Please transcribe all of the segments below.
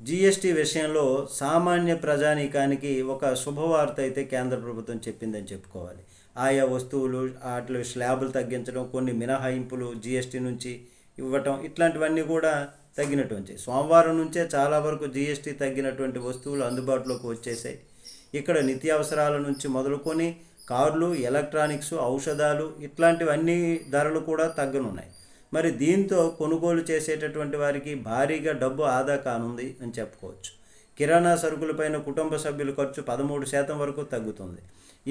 GST విషయంలో సామాన్య ప్రజానీకానికి ఒక శుభవార్త అయితే కేంద్ర ప్రభుత్వం చెప్పిందని చెప్పుకోవాలి. ఆయా వస్తువులు వాటి స్లాబులు తగ్గించడం, కొన్ని మినహాయింపులు జీఎస్టీ నుంచి ఇవ్వటం, ఇట్లాంటివన్నీ కూడా తగ్గినటువంటి సోమవారం నుంచే చాలా వరకు జీఎస్టీ తగ్గినటువంటి వస్తువులు అందుబాటులోకి వచ్చేసాయి. ఇక్కడ నిత్యావసరాల నుంచి మొదలుకొని కార్లు, ఎలక్ట్రానిక్స్, ఔషధాలు ఇట్లాంటివన్నీ ధరలు కూడా తగ్గనున్నాయి. మరి దీంతో కొనుగోలు చేసేటటువంటి వారికి భారీగా డబ్బు ఆదా కానుంది అని చెప్పుకోవచ్చు. కిరాణా సరుకులపైన కుటుంబ సభ్యుల ఖర్చు 13% వరకు తగ్గుతుంది.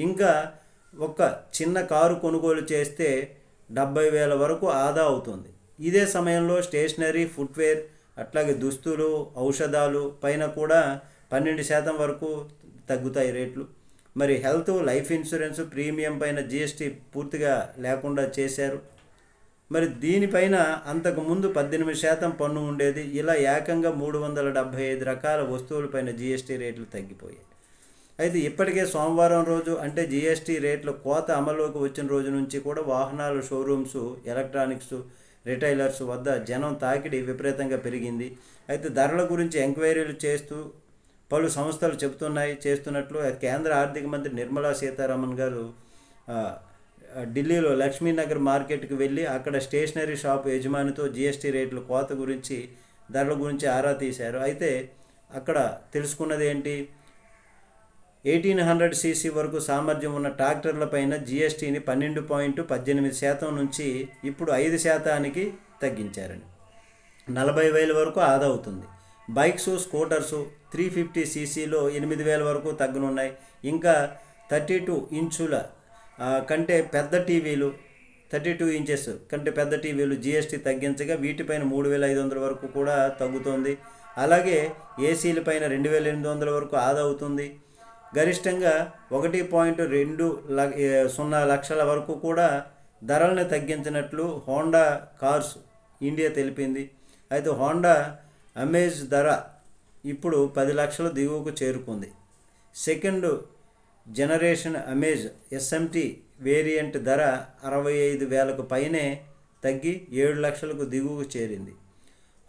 ఇంకా ఒక చిన్న కారు కొనుగోలు చేస్తే 70,000 వరకు ఆదా అవుతుంది. ఇదే సమయంలో స్టేషనరీ, ఫుట్వేర్, అట్లాగే దుస్తులు, ఔషధాలు పైన కూడా 12% వరకు తగ్గుతాయి రేట్లు. మరి హెల్త్, లైఫ్ ఇన్సూరెన్స్ ప్రీమియం పైన జీఎస్టీ పూర్తిగా లేకుండా చేశారు. మరి దీనిపైన అంతకుముందు 18% పన్ను ఉండేది. ఇలా ఏకంగా 375 రకాల వస్తువులపైన జీఎస్టీ రేట్లు తగ్గిపోయాయి. అయితే ఇప్పటికే సోమవారం రోజు అంటే జీఎస్టీ రేట్ల కోత అమల్లోకి వచ్చిన రోజు నుంచి కూడా వాహనాల షోరూమ్స్, ఎలక్ట్రానిక్స్ రిటైలర్స్ వద్ద జనం తాకిడి విపరీతంగా పెరిగింది. అయితే ధరల గురించి ఎంక్వైరీలు చేస్తూ పలు సంస్థలు చేస్తున్నట్లు కేంద్ర ఆర్థిక మంత్రి నిర్మలా సీతారామన్ గారు ఢిల్లీలో లక్ష్మీనగర్ మార్కెట్కి వెళ్ళి అక్కడ స్టేషనరీ షాప్ యజమానితో జీఎస్టీ రేట్ల కోత గురించి, ధరల గురించి ఆరా తీశారు. అయితే అక్కడ తెలుసుకున్నది ఏంటి, 1800 cc వరకు సామర్థ్యం ఉన్న ట్రాక్టర్లపైన జీఎస్టీని 12.18% నుంచి ఇప్పుడు 5%కి తగ్గించారని. 40,000 వరకు ఆదా అవుతుంది. బైక్స్, స్కూటర్సు 350 cc లో 8,000 వరకు తగ్గనున్నాయి. ఇంకా 32 ఇంచుల కంటే పెద్ద టీవీలు, 32 ఇంచెస్ కంటే పెద్ద టీవీలు జీఎస్టీ తగ్గించగా వీటిపైన 3,500 వరకు కూడా తగ్గుతుంది. అలాగే ఏసీలపైన 2,800 వరకు ఆదా అవుతుంది. గరిష్టంగా 1.20 లక్షల వరకు కూడా ధరలను తగ్గించినట్లు హోండా కార్స్ ఇండియా తెలిపింది. అయితే హోండా అమేజ్ ధర ఇప్పుడు 10 లక్షల దిగువకు చేరుకుంది. Second generation amaze SMT variant ధర 65,000కు పైనే తగ్గి 7 లక్షలకు దిగువకు చేరింది.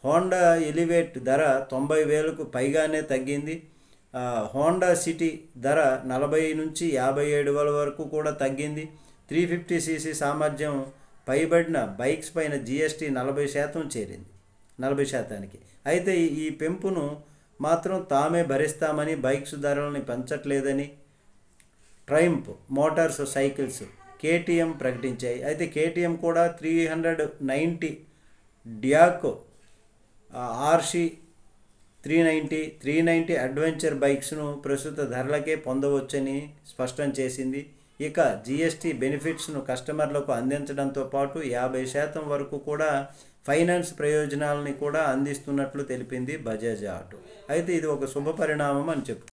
హోండా ఎలివేట్ ధర 90,000కు పైగానే తగ్గింది. హోండా సిటీ ధర 40 నుంచి 57,000 వరకు కూడా తగ్గింది. 350 cc సామర్థ్యం పైబడిన బైక్స్ పైన జీఎస్టీ 40% చేరింది, 40%కి. అయితే ఈ పెంపును మాత్రం తామే భరిస్తామని, బైక్స్ ధరలని పెంచట్లేదని ట్రైంప్ మోటార్స్ సైకిల్స్ కేటీఎం ప్రకటించాయి. అయితే కేటీఎం కూడా 390 డ్యాక్ ఆర్సీ 390 అడ్వెంచర్ బైక్స్ను ప్రస్తుత ధరలకే పొందవచ్చని స్పష్టం చేసింది. ఇక జీఎస్టీ బెనిఫిట్స్ను కస్టమర్లకు అందించడంతో పాటు 50% వరకు కూడా ఫైనాన్స్ ప్రయోజనాలని కూడా అందిస్తున్నట్లు తెలిపింది బజాజ్ ఆటో. అయితే ఇది ఒక శుభ పరిణామం అని చెప్తుంది.